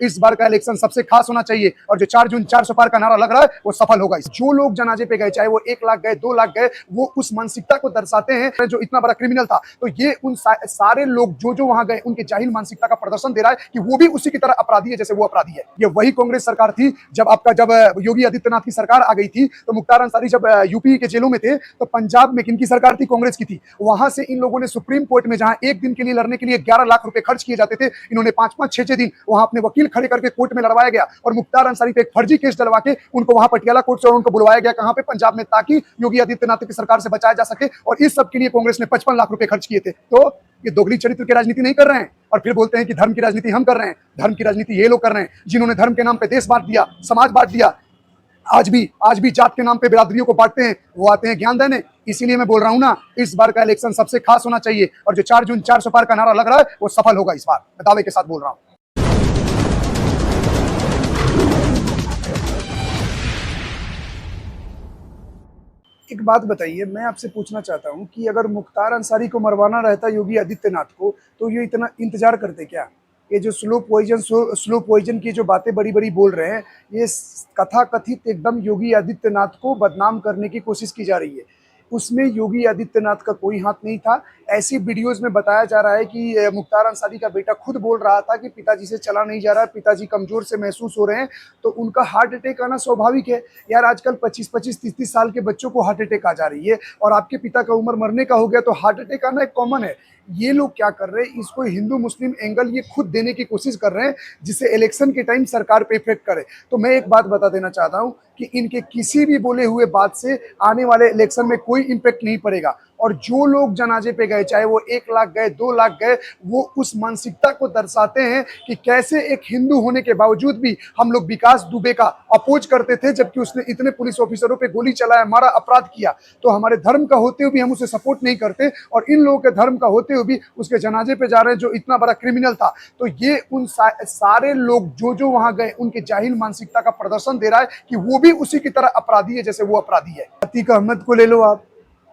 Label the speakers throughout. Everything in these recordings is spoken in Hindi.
Speaker 1: इस बार का इलेक्शन सबसे खास होना चाहिए और जो 4 जून 400 पार का नारा लग रहा है वो सफल होगा। जो लोग जनाजे पे गए, चाहे वो 1 लाख गए, 2 लाख गए, वो उस मानसिकता को दर्शाते हैं जो इतना बड़ा क्रिमिनल था। तो ये उन सारे लोग जो वहां गए उनके जाहिल मानसिकता का प्रदर्शन दे रहा है कि वो भी उसी की तरह अपराधी है जैसे वो अपराधी है। ये वही कांग्रेस सरकार थी जब योगी आदित्यनाथ की सरकार आ गई थी, तो मुख्तार अंसारी जब यूपी के जेलों में थे, तो पंजाब में किनकी सरकार थी? कांग्रेस की थी। वहां से इन लोगों ने सुप्रीम कोर्ट में, जहां एक दिन के लिए लड़ने के लिए 11 लाख रुपए खर्च किए जाते थे, इन्होंने 5-5, 6-6 दिन वहां अपने वकील खड़े करके कोर्ट में लड़वाया गया और मुख्तार अंसारी पे एक फर्जी केस डलवा के उनको वहां पटियाला कोर्ट से उनको बुलवाया गया, कहां पे? पंजाब में, ताकि योगी आदित्यनाथ की सरकार से बचाया जा सके। और इस सब के लिए कांग्रेस ने 55 लाख रुपए खर्च किए थे। तो ये दोगली चरित्र की राजनीति नहीं कर रहे हैं और फिर बोलते हैं कि धर्म की राजनीति हम कर रहे हैं। धर्म की राजनीति ये लोग कर रहे हैं जिन्होंने धर्म के नाम पे देश बांट दिया, समाज बांट दिया। आज भी जात के नाम पे बिरादरियों को बांटते हैं, वो आते हैं ज्ञान देने। इसीलिए मैं बोल रहा हूं ना, इस बार का इलेक्शन सबसे खास होना चाहिए और जो 4 जून 400 पार का नारा लग रहा है वो सफल होगा इस बार। मैं दावे के साथ बोल रहा हूं। एक बात बताइए, मैं आपसे पूछना चाहता हूं कि अगर मुख्तार अंसारी को मरवाना रहता योगी आदित्यनाथ को, तो ये इतना इंतजार करते क्या? ये जो स्लो पॉइजन की जो बातें बड़ी बड़ी बोल रहे हैं, ये कथा कथित एकदम योगी आदित्यनाथ को बदनाम करने की कोशिश की जा रही है। उसमें योगी आदित्यनाथ का कोई हाथ नहीं था। ऐसी वीडियोस में बताया जा रहा है कि मुख्तार अंसारी का बेटा खुद बोल रहा था कि पिताजी से चला नहीं जा रहा, पिताजी कमजोर से महसूस हो रहे हैं, तो उनका हार्ट अटैक आना स्वाभाविक है। यार, आजकल 25-25, 30-30 साल के बच्चों को हार्ट अटैक आ जा रही है और आपके पिता का उम्र मरने का हो गया तो हार्ट अटैक आना एक कॉमन है। ये लोग क्या कर रहे हैं, इसको हिंदू मुस्लिम एंगल ये खुद देने की कोशिश कर रहे हैं, जिससे इलेक्शन के टाइम सरकार पे इफेक्ट करे। तो मैं एक बात बता देना चाहता हूं कि इनके किसी भी बोले हुए बात से आने वाले इलेक्शन में कोई इम्पैक्ट नहीं पड़ेगा। और जो लोग जनाजे पे गए, चाहे वो 1 लाख गए, 2 लाख गए, वो उस मानसिकता को दर्शाते हैं कि कैसे एक हिंदू होने के बावजूद भी हम लोग विकास दुबे का अपोज करते थे, जबकि उसने इतने पुलिस ऑफिसरों पे गोली चलाया, मारा, अपराध किया। तो हमारे धर्म का होते हुए भी हम उसे सपोर्ट नहीं करते और इन लोगों के धर्म का होते हुए भी उसके जनाजे पे जा रहे हैं जो इतना बड़ा क्रिमिनल था। तो ये उन सारे लोग जो वहां गए उनके जाहिल मानसिकता का प्रदर्शन दे रहा है कि वो भी उसी की तरह अपराधी है जैसे वो अपराधी है। अतीक अहमद को ले लो आप,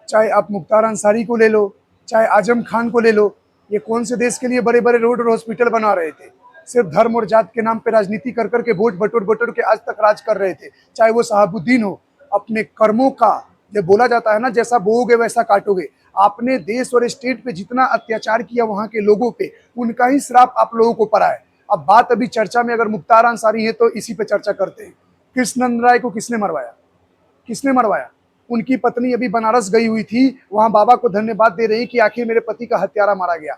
Speaker 1: चाहे आप मुख्तार अंसारी को ले लो, चाहे आजम खान को ले लो, ये कौन से देश के लिए बड़े बड़े रोड और हॉस्पिटल बना रहे थे? सिर्फ धर्म और जात के नाम पे राजनीति कर करके वोट बटोर के आज तक राज कर रहे थे। चाहे वो शहाबुद्दीन हो, अपने कर्मों का, ये बोला जाता है ना, जैसा बोओगे वैसा काटोगे। आपने देश और स्टेट पे जितना अत्याचार किया वहां के लोगों पे, उनका ही श्राप आप लोगों को पड़ा है। अब बात अभी चर्चा में अगर मुख्तार अंसारी है तो इसी पे चर्चा करते हैं। कृष्णनंद राय को किसने मरवाया? किसने मरवाया? उनकी पत्नी अभी बनारस गई हुई थी, वहां बाबा को धन्यवाद दे रही कि आखिर मेरे पति का हत्यारा मारा गया।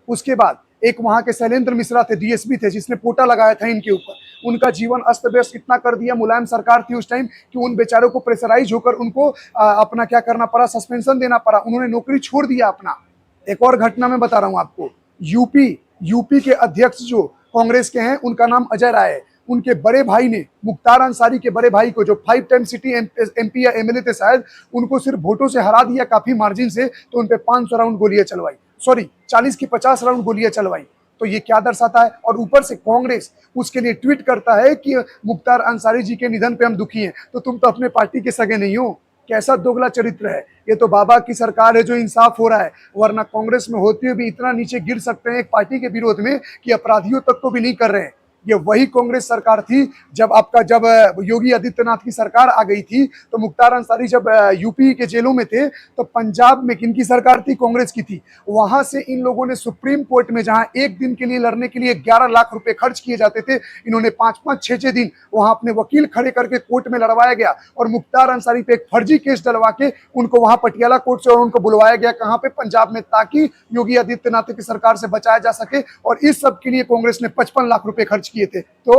Speaker 1: उसके बाद एक वहां के शैलेंद्र मिश्रा थे, डीएसपी थे, जिसने पोटा लगाया था इनके ऊपर। उनका जीवन अस्त व्यस्त इतना कर दिया, मुलायम सरकार थी उस टाइम, कि उन बेचारों को प्रेशराइज होकर उनको अपना क्या करना पड़ा, सस्पेंशन देना पड़ा। उन्होंने नौकरी छोड़ दिया अपना। एक और घटना मैं बता रहा हूं आपको, यूपी के अध्यक्ष जो कांग्रेस के हैं, उनका नाम अजय राय है। उनके बड़े भाई ने मुख्तार अंसारी के बड़े भाई को, जो 5 टाइम सिटी एमपी या एमएलए थे शायद, उनको सिर्फ वोटों से हरा दिया काफी मार्जिन से, तो उनपे 500 राउंड गोलियां चलवाई, सॉरी 40 की 50 राउंड गोलियां चलवाई। तो ये क्या दर्शाता है? और ऊपर से कांग्रेस उसके लिए ट्वीट करता है कि मुख्तार अंसारी जी के निधन पे हम दुखी हैं। तो तुम तो अपने पार्टी के सगे नहीं हो। कैसा दोगला चरित्र है ये? तो बाबा की सरकार है जो इंसाफ हो रहा है, वरना कांग्रेस में होते हुए भी इतना नीचे गिर सकते हैं एक पार्टी के विरोध में कि अपराधियों तक को भी नहीं कर रहे हैं। ये वही कांग्रेस सरकार थी जब योगी आदित्यनाथ की सरकार आ गई थी, तो मुख्तार अंसारी जब यूपी के जेलों में थे, तो पंजाब में किनकी सरकार थी? कांग्रेस की थी। वहां से इन लोगों ने सुप्रीम कोर्ट में, जहां एक दिन के लिए लड़ने के लिए 11 लाख रुपए खर्च किए जाते थे, इन्होंने 5-5, 6-6 दिन वहां अपने वकील खड़े करके कोर्ट में लड़वाया गया और मुख्तार अंसारी पे एक फर्जी केस डलवा के उनको वहां पटियाला कोर्ट से उनको बुलवाया गया, कहां पे? पंजाब में, ताकि योगी आदित्यनाथ की सरकार से बचाया जा सके। और इस सब के लिए कांग्रेस ने 55 लाख रुपए खर्च किए थे। तो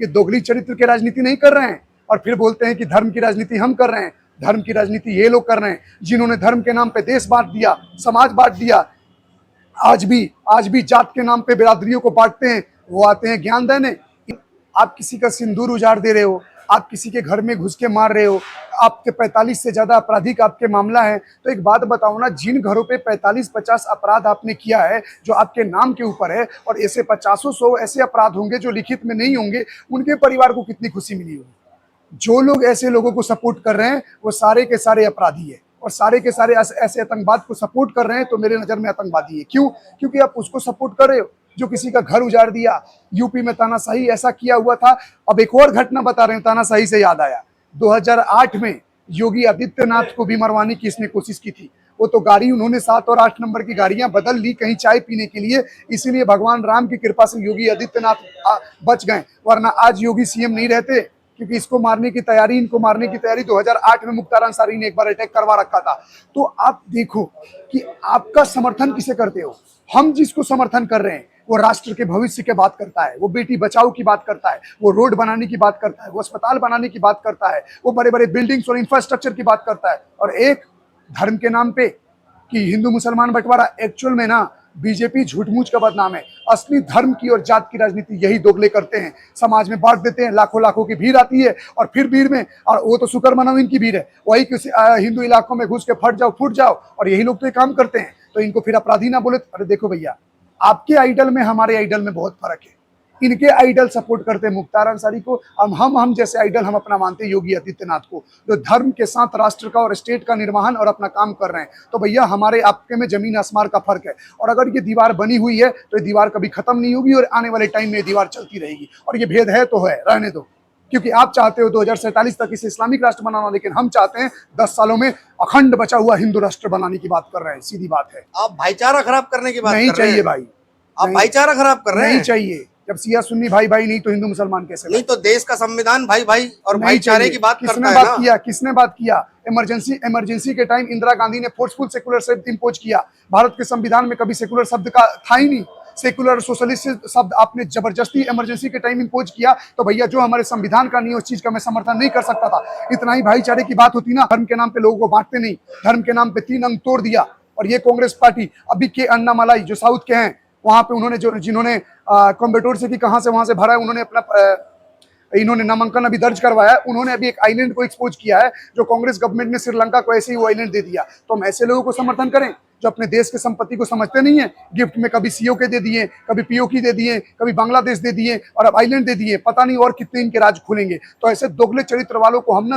Speaker 1: ये दोगली चरित्र की राजनीति नहीं कर रहे हैं और फिर बोलते हैं कि धर्म की राजनीति हम कर रहे हैं। धर्म की राजनीति ये लोग कर रहे हैं जिन्होंने धर्म के नाम पे देश बांट दिया, समाज बांट दिया। आज भी जात के नाम पे बिरादरियों को बांटते हैं, वो आते हैं ज्ञान देने। आप किसी का सिंदूर उजाड़ दे रहे हो, आप किसी के घर में घुस के मार रहे हो, आपके 45 से ज्यादा आपराधिक आपके मामला है। तो एक बात बताओ ना, जिन घरों पे 45-50 अपराध आपने किया है जो आपके नाम के ऊपर है, और ऐसे 50-100 ऐसे अपराध होंगे जो लिखित में नहीं होंगे, उनके परिवार को कितनी खुशी मिली होगी। जो लोग ऐसे लोगों को सपोर्ट कर रहे हैं वो सारे के सारे अपराधी है और सारे के सारे ऐसे आतंकवाद को सपोर्ट कर रहे हैं, तो मेरे नजर में आतंकवादी है। क्यों? क्योंकि आप उसको सपोर्ट कर रहे हो। जो किसी का घर उजाड़ दिया, यूपी में तानाशाही ऐसा किया हुआ था। अब एक और घटना बता रहे हैं, तानाशाही से याद आया, 2008 में योगी आदित्यनाथ को भी मरवाने की इसने कोशिश की थी। वो तो गाड़ी उन्होंने 7 और 8 नंबर की गाड़ियां बदल ली कहीं चाय पीने के लिए, इसीलिए भगवान राम की कृपा से योगी आदित्यनाथ बच गए, वरना आज योगी सीएम नहीं रहते। क्योंकि इसको मारने की तैयारी, इनको मारने की तैयारी 2008 में मुख्तार अंसारी ने एक बार अटैक करवा रखा था। तो आप देखो कि आपका समर्थन किसे करते हो। हम जिसको समर्थन कर रहे हैं वो राष्ट्र के भविष्य की बात करता है, वो बेटी बचाओ की बात करता है, वो रोड बनाने की बात करता है, वो अस्पताल बनाने की बात करता है, वो बड़े बड़े बिल्डिंग्स और इंफ्रास्ट्रक्चर की बात करता है। और एक धर्म के नाम पे कि हिंदू मुसलमान बंटवारा, एक्चुअल में ना बीजेपी झूठ-मूठ का बदनाम है। असली धर्म की और जात की राजनीति यही दोगले करते हैं, समाज में बांट देते हैं, लाखों लाखों की भीड़ आती है और फिर भीड़ में, और वो तो शुक्र मनाओ इनकी भीड़ है, वही किसी हिंदू इलाकों में घुस के फट जाओ, और यही लोग तो ये काम करते हैं। तो इनको फिर अपराधी ना बोले। अरे देखो भैया, आपके आइडल में हमारे आइडल में बहुत फर्क है। इनके आइडल सपोर्ट करते हैं मुख्तार अंसारी को, हम जैसे आइडल हम अपना मानते हैं योगी आदित्यनाथ को, जो धर्म के साथ राष्ट्र का और स्टेट का निर्वहन और अपना काम कर रहे हैं। तो भैया हमारे आपके में जमीन आसमान का फर्क है, और अगर ये दीवार बनी हुई है तो ये दीवार कभी खत्म नहीं होगी, और आने वाले टाइम में ये दीवार चलती रहेगी। और ये भेद है तो है, रहने दो, क्योंकि आप चाहते हो 2047 तक इसे इस्लामिक राष्ट्र बनाना, लेकिन हम चाहते हैं 10 सालों में अखंड बचा हुआ हिंदू राष्ट्र बनाने की बात कर रहे हैं। सीधी बात है।
Speaker 2: आप भाईचारा खराब करने की बात
Speaker 1: नहीं
Speaker 2: कर रहे
Speaker 1: चाहिए
Speaker 2: हैं।
Speaker 1: भाई,
Speaker 2: आप भाईचारा खराब कर रहे हैं।
Speaker 1: नहीं चाहिए। जब सिया सुन्नी भाई भाई नहीं तो हिंदू मुसलमान कैसे?
Speaker 2: नहीं तो देश का संविधान भाई भाई और
Speaker 1: नहीं
Speaker 2: भाईचारे की बात
Speaker 1: किसने
Speaker 2: करता है
Speaker 1: बात
Speaker 2: ना।
Speaker 1: किया? किसने बात किया? इमरजेंसी के टाइम इंदिरा गांधी ने फोर्सफुल सेकुलर शब्द इंपोज किया। भारत के संविधान में कभी सेकुलर शब्द का था ही नहीं। सेकुलर सोशलिस्ट शब्द आपने जबरदस्ती इमरजेंसी के टाइम इंपोज किया। तो भैया जो हमारे संविधान का नहीं उस चीज का मैं समर्थन नहीं कर सकता था। इतना ही भाईचारे की बात होती ना, धर्म के नाम पे लोगों को बांटते नहीं, धर्म के नाम पे 3 अंग तोड़ दिया। और ये कांग्रेस पार्टी अभी के अन्नामलाई जो साउथ के हैं, वहां पे उन्होंने जिन्होंने कोयम्बटूर से कि कहां से वहां से भरा है, उन्होंने अपना इन्होंने नामांकन अभी दर्ज करवाया है। उन्होंने अभी एक आइलैंड को एक्सपोज किया है, जो कांग्रेस गवर्नमेंट ने श्रीलंका को ऐसे ही वो आइलैंड दे दिया। तो हम ऐसे लोगों को समर्थन करें जो अपने देश के संपत्ति को समझते नहीं है। गिफ्ट में कभी सीओ के दे दिए, कभी पीओकी दे दिए, कभी बांग्लादेश दे दिए, और अब आइलैंड दे दिए। पता नहीं और कितने इनके राज खुलेंगे। तो ऐसे दोगले चरित्र वालों को हम ना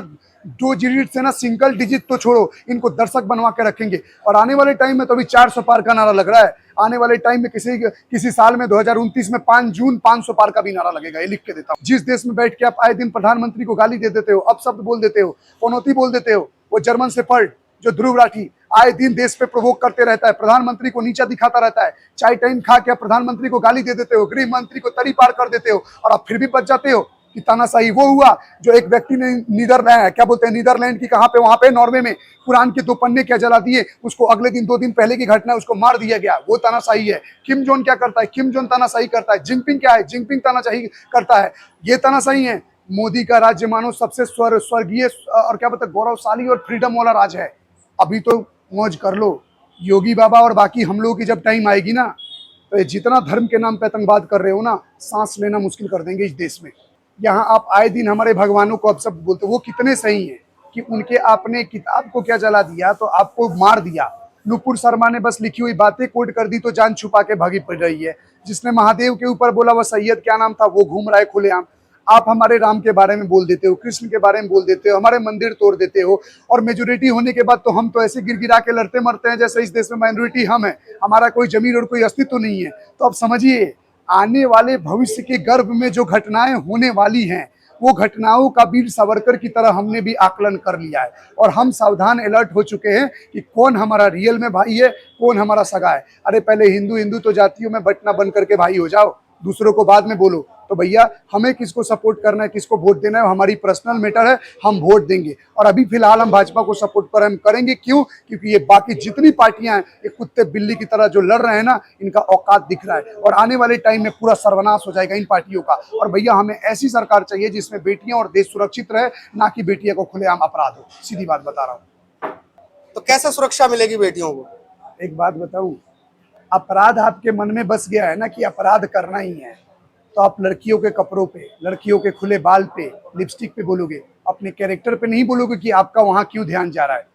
Speaker 1: 2 डिजिट से ना सिंगल डिजिट तो छोड़ो, इनको दर्शक बनवा के रखेंगे। और आने वाले टाइम में तो अभी 400 पार का नारा लग रहा है। आने वाले टाइम में किसी साल में 2029 में 5 जून 500 पार का भी नारा लगेगा। ये लिख के देता हूँ। जिस देश में बैठ के आप आए दिन प्रधानमंत्री को गाली दे देते हो, अपशब्द बोल देते हो, पनौती बोल देते हो, वो जर्मन शेफर्ड जो ध्रुव राठी आए दिन देश पे प्रोवोक करते रहता है, प्रधानमंत्री को नीचा दिखाता रहता है। चाय टाइम खा के प्रधानमंत्री को गाली दे देते हो, गृह मंत्री को तरी पार कर देते हो, और आप फिर भी बच जाते हो कि तानाशाही वो हुआ जो एक व्यक्ति ने नीदरलैंड की कहां पे, वहां पे नॉर्वे में कुरान के 2 पन्ने क्या जला दिए, उसको अगले दिन 2 दिन पहले की घटना है, उसको मार दिया गया। वो तानाशाही है। किम जोन क्या करता है? किम जोन तानाशाही करता है। जिनपिंग क्या है? जिनपिंग तानाशाही करता है। ये तानाशाही है। मोदी का राज्य मानो सबसे स्वर्गीय और क्या बोलते गौरवशाली और फ्रीडम वाला राज है। अभी तो मौज कर लो। योगी बाबा और बाकी हम लोगों की जब टाइम आएगी ना, तो ये जितना धर्म के नाम पे आतंकवाद कर रहे हो ना, सांस लेना मुश्किल कर देंगे इस देश में। यहाँ आप आए दिन हमारे भगवानों को अब सब बोलते, वो कितने सही हैं कि उनके आपने किताब को क्या जला दिया तो आपको मार दिया। नुपुर शर्मा ने बस लिखी हुई बातें कोट कर दी तो जान छुपा के भागी पड़ रही है। जिसने महादेव के ऊपर बोला वह सैयद क्या नाम था, वो घूम रहा है खुलेआम। आप हमारे राम के बारे में बोल देते हो, कृष्ण के बारे में बोल देते हो, हमारे मंदिर तोड़ देते हो, और मेजोरिटी होने के बाद तो हम तो ऐसे गिरगिरा के लड़ते मरते हैं जैसे इस देश में माइनॉरिटी हम है, हमारा कोई जमीन और कोई अस्तित्व नहीं है। तो अब समझिए, आने वाले भविष्य के गर्भ में जो घटनाएं होने वाली हैं, वो घटनाओं का वीर सावरकर की तरह हमने भी आकलन कर लिया है, और हम सावधान अलर्ट हो चुके हैं कि कौन हमारा रियल में भाई है, कौन हमारा सगा है। अरे पहले हिंदू तो जातियों में बटना बन करके भाई हो जाओ, दूसरों को बाद में बोलो। तो भैया हमें किसको सपोर्ट करना है, किसको वोट देना है, हमारी पर्सनल मैटर है, हम वोट देंगे। और अभी फिलहाल हम भाजपा को सपोर्ट करेंगे। क्यों? क्योंकि ये बाकी जितनी पार्टियां हैं, ये कुत्ते बिल्ली की तरह जो लड़ रहे हैं ना, इनका औकात दिख रहा है, और आने वाले टाइम में पूरा सर्वनाश हो जाएगा इन पार्टियों का। और भैया हमें ऐसी सरकार चाहिए जिसमें बेटियां और देश सुरक्षित रहे, ना कि बेटियों को खुलेआम अपराध हो। सीधी बात बता रहा हूँ।
Speaker 2: तो कैसे सुरक्षा मिलेगी बेटियों को?
Speaker 1: एक बात बताऊं, अपराध आपके मन में बस गया है ना कि अपराध करना ही है, तो आप लड़कियों के कपड़ों पे, लड़कियों के खुले बाल पे, लिपस्टिक पे बोलोगे, अपने कैरेक्टर पे नहीं बोलोगे कि आपका वहां क्यों ध्यान जा रहा है।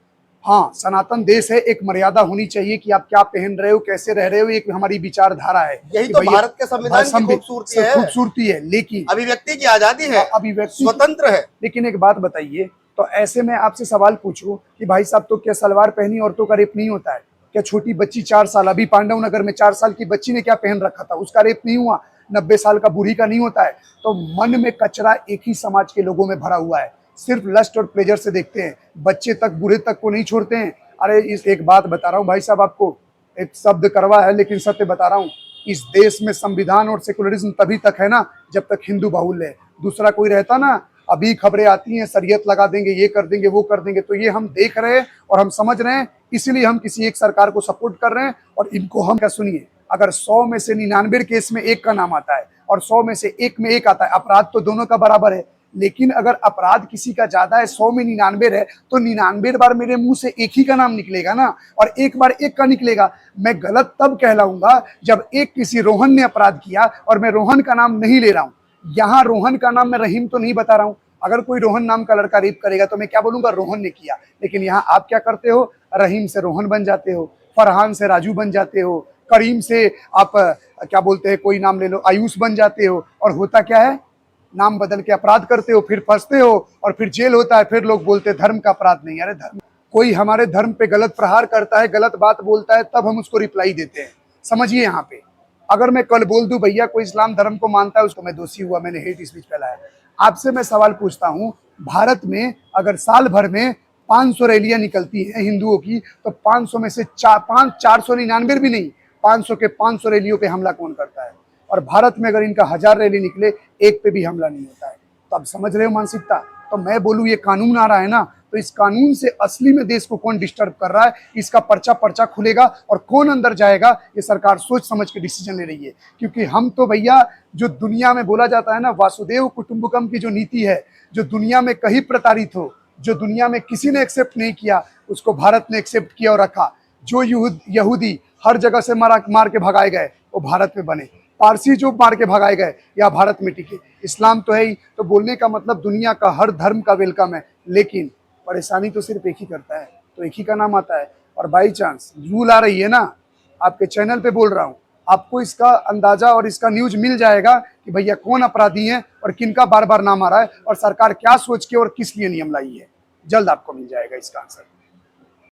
Speaker 1: हाँ, सनातन देश है, एक मर्यादा होनी चाहिए कि आप क्या पहन रहे हो, कैसे रह रहे हो, एक हमारी विचारधारा है।
Speaker 2: यही तो भारत के संविधान की
Speaker 1: खूबसूरती है। लेकिन
Speaker 2: अभिव्यक्ति की आजादी है,
Speaker 1: अभिव्यक्ति
Speaker 2: स्वतंत्र है।
Speaker 1: लेकिन एक बात बताइए, तो ऐसे में आपसे सवाल पूछूं कि भाई साहब तो क्या सलवार पहनी औरतों का रेप नहीं होता है? क्या छोटी बच्ची 4 साल, अभी पांडव नगर में 4 साल की बच्ची ने क्या पहन रखा था, उसका रेप नहीं हुआ? 90 साल का बूढ़ी का नहीं होता है? तो मन में कचरा एक ही समाज के लोगों में भरा हुआ है, सिर्फ लस्ट और प्लेजर से देखते हैं, बच्चे तक बूढ़े तक को नहीं छोड़ते हैं। अरे इस एक बात बता रहा हूँ भाई साहब आपको, एक शब्द कड़वा है लेकिन सत्य बता रहा हूँ, इस देश में संविधान और सेकुलरिज्म तभी तक है ना जब तक हिंदू बाहुल्य है। दूसरा कोई रहता ना, अभी खबरें आती हैं शरीयत लगा देंगे, ये कर देंगे, वो कर देंगे, तो ये हम देख रहे हैं और हम समझ रहे हैं, इसीलिए हम किसी एक सरकार को सपोर्ट कर रहे हैं। और इनको हम क्या, सुनिए, अगर 100 में से 99 केस में एक का नाम आता है और 100 में से एक में एक आता है, अपराध तो दोनों का बराबर है, लेकिन अगर अपराध किसी का ज्यादा है, 100 में 99 है, तो 99 बार मेरे मुंह से एक ही का नाम निकलेगा ना, और एक बार एक का निकलेगा। मैं गलत तब कहलाऊंगा जब एक किसी रोहन ने अपराध किया और मैं रोहन का नाम नहीं ले रहा हूं। यहाँ रोहन का नाम मैं रहीम तो नहीं बता रहा हूं। अगर कोई रोहन नाम का लड़का रेप करेगा तो मैं क्या बोलूंगा, रोहन ने किया। लेकिन यहाँ आप क्या करते हो, रहीम से रोहन बन जाते हो, फरहान से राजू बन जाते हो, करीम से आप क्या बोलते हैं, कोई नाम ले लो, आयुष बन जाते हो। और होता क्या है, नाम बदल के अपराध करते हो, फिर फंसते हो और फिर जेल होता है, फिर लोग बोलते हैं धर्म का अपराध नहीं। अरे धर्म, कोई हमारे धर्म पे गलत प्रहार करता है, गलत बात बोलता है, तब हम उसको रिप्लाई देते हैं। समझिए यहाँ पे, अगर मैं कल बोल दूं भैया कोई इस्लाम धर्म को मानता है, उसको मैं दोषी हुआ, मैंने हेट स्पीच फैलाया। आपसे मैं सवाल पूछता हूँ, भारत में अगर साल भर में 500 रैलियां निकलती हैं हिंदुओं की, तो 500 में से 499 भी नहीं, 500 के 500 रैलियों पे हमला कौन करता है? और भारत में अगर इनका 1000 रैली निकले, एक पे भी हमला नहीं होता है। तो आप समझ रहे हो मानसिकता? तो मैं बोलूँ ये कानून आ रहा है ना, तो इस कानून से असली में देश को कौन डिस्टर्ब कर रहा है, इसका पर्चा खुलेगा और कौन अंदर जाएगा, ये सरकार सोच समझ के डिसीजन ले रही है। क्योंकि हम तो भैया, जो दुनिया में बोला जाता है ना, वासुदेव कुटुंबकम की जो नीति है, जो दुनिया में कहीं प्रताड़ित हो, जो दुनिया में किसी ने एक्सेप्ट नहीं किया, उसको भारत ने एक्सेप्ट किया और रखा। जो यहूदी हर जगह से मार के भगाए गए, वो भारत में बने। पारसी जो मार के भगाए गए, या भारत में टिके। इस्लाम तो है ही। तो बोलने का मतलब दुनिया का हर धर्म का वेलकम है, लेकिन परेशानी तो सिर्फ एक ही करता है, तो एक ही का नाम आता है। और बाई चांस रूल आ रही है ना, आपके चैनल पे बोल रहा हूँ, आपको इसका अंदाजा और इसका न्यूज मिल जाएगा कि भैया कौन अपराधी हैं और किनका बार बार नाम आ रहा है और सरकार क्या सोच के और किस लिए नियम लाई है। जल्द आपको मिल जाएगा इसका आंसर।